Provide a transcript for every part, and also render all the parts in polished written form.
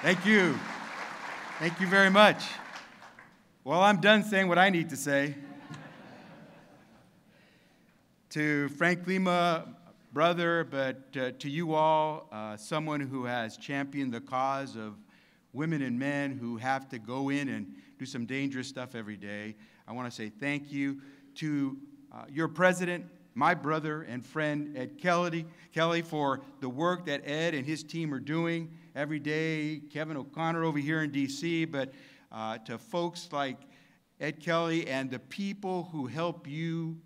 Thank you. Thank you very much. Well, I'm done saying what I need to say. To Frank Lima, brother, but to you all, someone who has championed the cause of women and men who have to go in and do some dangerous stuff every day, I want to say thank you. To your president, my brother and friend Ed Kelly, for the work that Ed and his team are doing every day. Kevin O'Connor over here in D.C., but to folks like Ed Kelly and the people who help you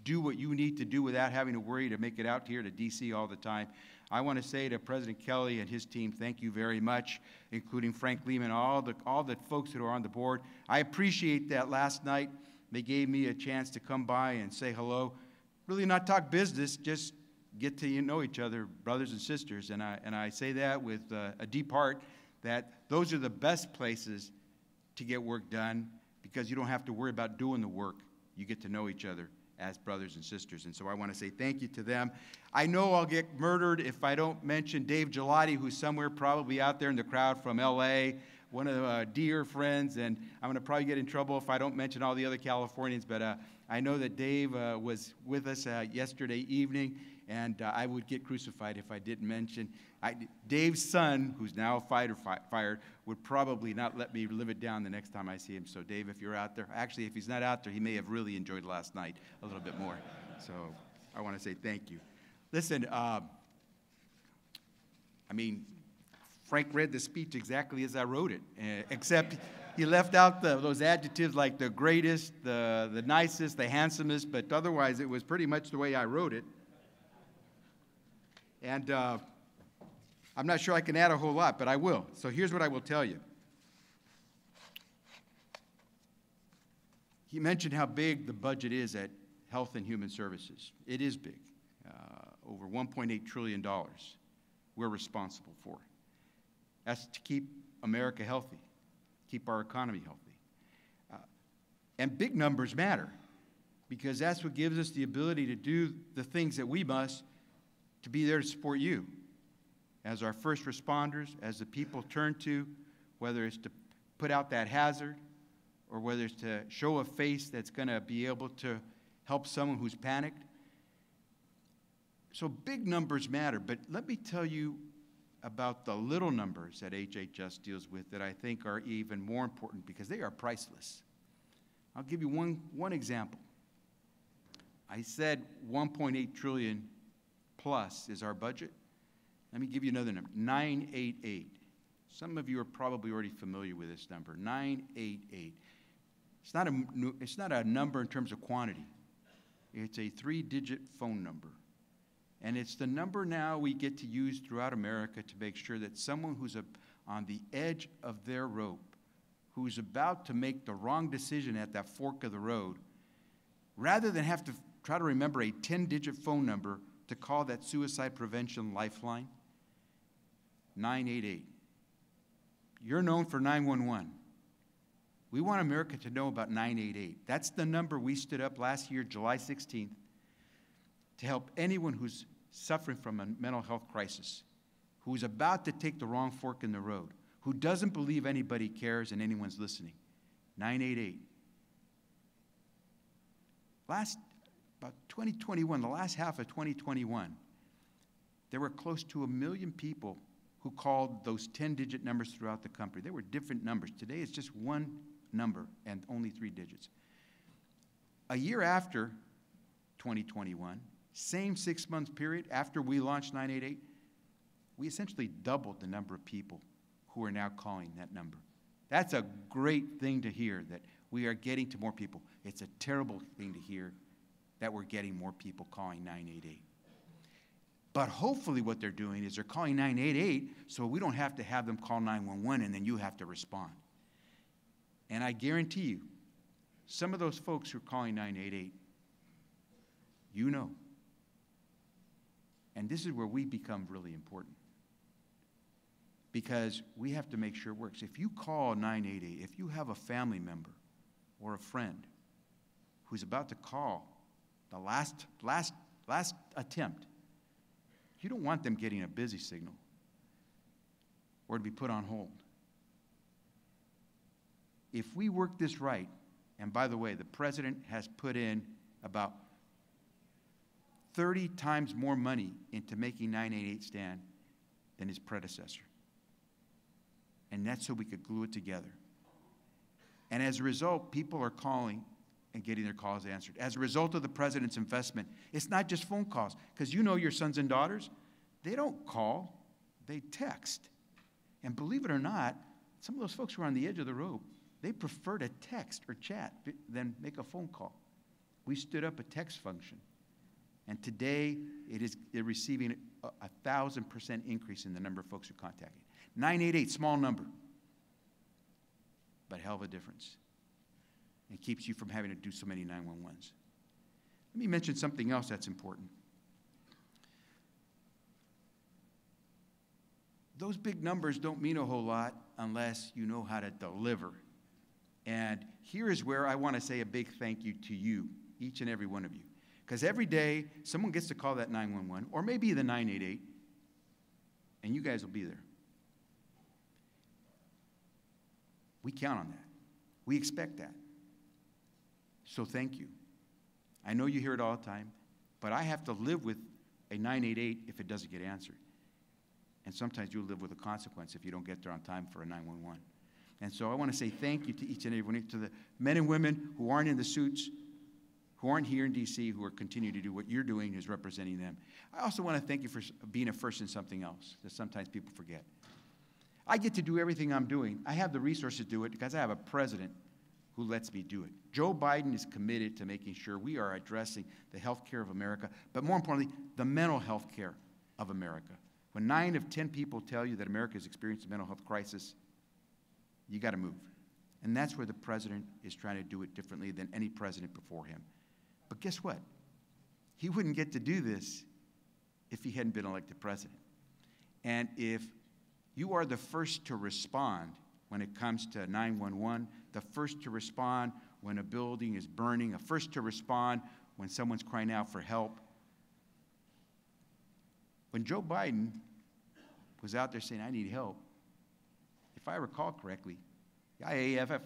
do what you need to do without having to worry to make it out here to D.C. all the time. I want to say to President Kelly and his team, thank you very much, including Frank Lehman, all the folks that are on the board. I appreciate that last night. They gave me a chance to come by and say hello. Really not talk business, just get to know each other, brothers and sisters. And I say that with a deep heart, that those are the best places to get work done because you don't have to worry about doing the work. You get to know each other as brothers and sisters. And so I want to say thank you to them. I know I'll get murdered if I don't mention Dave Gelati, who's somewhere probably out there in the crowd from L.A., one of dear friends, and I'm going to probably get in trouble if I don't mention all the other Californians, but I know that Dave was with us yesterday evening, and I would get crucified if I didn't mention. Dave's son, who's now fired, would probably not let me live it down the next time I see him. So Dave, if you're out there, actually if he's not out there, he may have really enjoyed last night a little bit more. So I want to say thank you. Listen, Frank read the speech exactly as I wrote it, except he left out those adjectives like the greatest, the nicest, the handsomest, but otherwise it was pretty much the way I wrote it. And I'm not sure I can add a whole lot, but I will. So here's what I will tell you. He mentioned how big the budget is at Health and Human Services. It is big, over $1.8 trillion we're responsible for. That's to keep America healthy, keep our economy healthy. And big numbers matter because that's what gives us the ability to do the things that we must to be there to support you as our first responders, as the people turn to, whether it's to put out that hazard or whether it's to show a face that's going to be able to help someone who's panicked. So big numbers matter, but let me tell you about the little numbers that HHS deals with that I think are even more important because they are priceless. I'll give you one example. I said 1.8 trillion plus is our budget. Let me give you another number, 988. Some of you are probably already familiar with this number, 988. It's not a number in terms of quantity. It's a 3-digit phone number. And it's the number now we get to use throughout America to make sure that someone who's on the edge of their rope, who's about to make the wrong decision at that fork of the road, rather than have to try to remember a 10-digit phone number to call that suicide prevention lifeline, 988. You're known for 911. We want America to know about 988. That's the number we stood up last year, July 16th, to help anyone who's suffering from a mental health crisis, who's about to take the wrong fork in the road, who doesn't believe anybody cares and anyone's listening. 988. About 2021, the last half of 2021, there were close to 1 million people who called those 10-digit numbers throughout the country. There were different numbers. Today it's just one number and only 3 digits. A year after 2021, same 6-month period after we launched 988, we essentially doubled the number of people who are now calling that number. That's a great thing to hear, that we are getting to more people. It's a terrible thing to hear that we're getting more people calling 988. But hopefully what they're doing is they're calling 988 so we don't have to have them call 911 and then you have to respond. And I guarantee you, some of those folks who are calling 988, you know. And this is where we become really important. Because we have to make sure it works. If you call 988, if you have a family member or a friend who's about to call the last attempt, you don't want them getting a busy signal or to be put on hold. if we work this right, and by the way, the president has put in about 30 times more money into making 988 stand than his predecessor. And that's so we could glue it together. And as a result, people are calling and getting their calls answered. As a result of the president's investment, it's not just phone calls, because you know your sons and daughters, they don't call, they text. And believe it or not, some of those folks who are on the edge of the rope, they prefer to text or chat than make a phone call. We stood up a text function. And today, they're receiving a 1,000% increase in the number of folks who contacted. 988, small number, but hell of a difference. It keeps you from having to do so many 911s. Let me mention something else that's important. Those big numbers don't mean a whole lot unless you know how to deliver. And here is where I want to say a big thank you to you, each and every one of you. Because every day, someone gets to call that 911, or maybe the 988, and you guys will be there. We count on that. We expect that. So thank you. I know you hear it all the time, but I have to live with a 988 if it doesn't get answered. And sometimes you'll live with a consequence if you don't get there on time for a 911. And so I want to say thank you to each and every one, to the men and women who aren't in the suits, who aren't here in D.C., who are continuing to do what you're doing is representing them. I also want to thank you for being a first in something else that sometimes people forget. I get to do everything I'm doing. I have the resources to do it because I have a president who lets me do it. Joe Biden is committed to making sure we are addressing the health care of America, but more importantly, the mental health care of America. When 9 of 10 people tell you that America has experienced a mental health crisis, you got to move. And that's where the president is trying to do it differently than any president before him. But guess what? He wouldn't get to do this if he hadn't been elected president. And if you are the first to respond when it comes to 911, the first to respond when a building is burning, the first to respond when someone's crying out for help. When Joe Biden was out there saying, I need help, if I recall correctly, the IAFF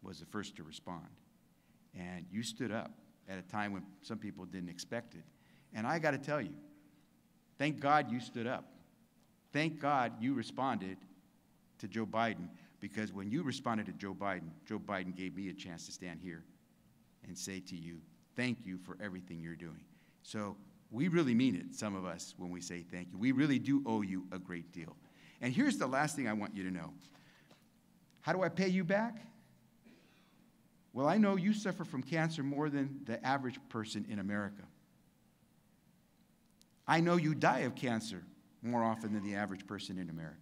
was the first to respond. And you stood up at a time when some people didn't expect it. And I got to tell you, thank God you stood up. Thank God you responded to Joe Biden, because when you responded to Joe Biden gave me a chance to stand here and say to you, thank you for everything you're doing. So we really mean it, some of us, when we say thank you. We really do owe you a great deal. And here's the last thing I want you to know. How do I pay you back? Well, I know you suffer from cancer more than the average person in America. I know you die of cancer more often than the average person in America.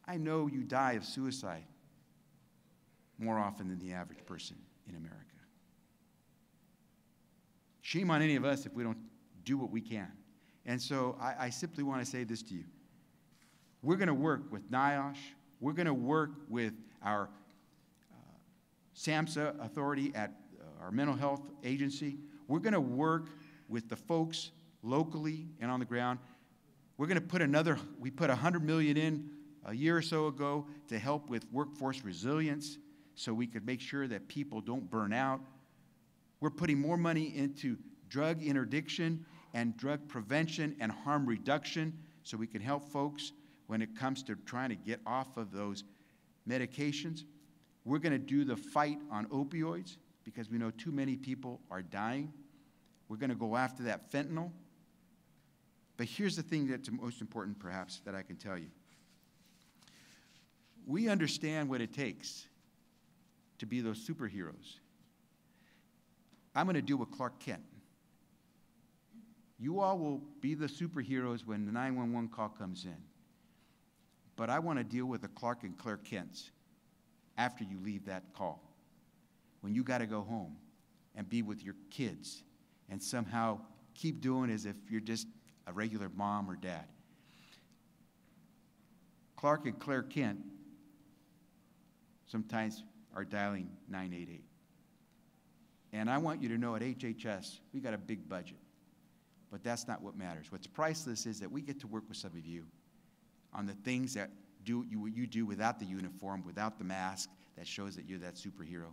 I know you die of suicide more often than the average person in America. Shame on any of us if we don't do what we can. And so I simply want to say this to you. We're going to work with NIOSH. We're going to work with our SAMHSA authority at our mental health agency. We're going to work with the folks locally and on the ground. We're going to put we put $100 million in a year or so ago to help with workforce resilience so we could make sure that people don't burn out. We're putting more money into drug interdiction and drug prevention and harm reduction so we can help folks when it comes to trying to get off of those medications. We're going to do the fight on opioids because we know too many people are dying. We're going to go after that fentanyl. But here's the thing that's most important, perhaps, that I can tell you. We understand what it takes to be those superheroes. I'm going to deal with Clark Kent. You all will be the superheroes when the 911 call comes in. But I want to deal with the Clark and Claire Kents after you leave that call, when you got to go home and be with your kids and somehow keep doing as if you're just a regular mom or dad. Clark and Claire Kent sometimes are dialing 988. And I want you to know at HHS, we got a big budget. But that's not what matters. What's priceless is that we get to work with some of you on the things that do what you do without the uniform, without the mask that shows that you're that superhero.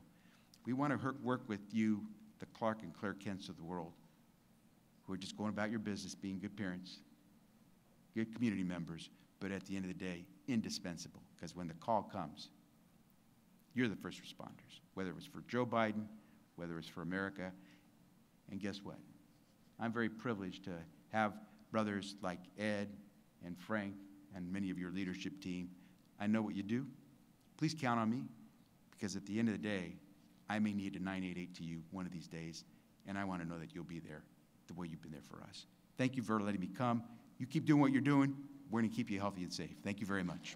We want to work with you, the Clark and Claire Kents of the world, who are just going about your business, being good parents, good community members, but at the end of the day, indispensable. Because when the call comes, you're the first responders, whether it was for Joe Biden, whether it was for America. And guess what? I'm very privileged to have brothers like Ed and Frank and many of your leadership team. I know what you do. Please count on me, because at the end of the day, I may need a 988 to you one of these days, and I want to know that you'll be there the way you've been there for us. Thank you for letting me come. You keep doing what you're doing. We're going to keep you healthy and safe. Thank you very much.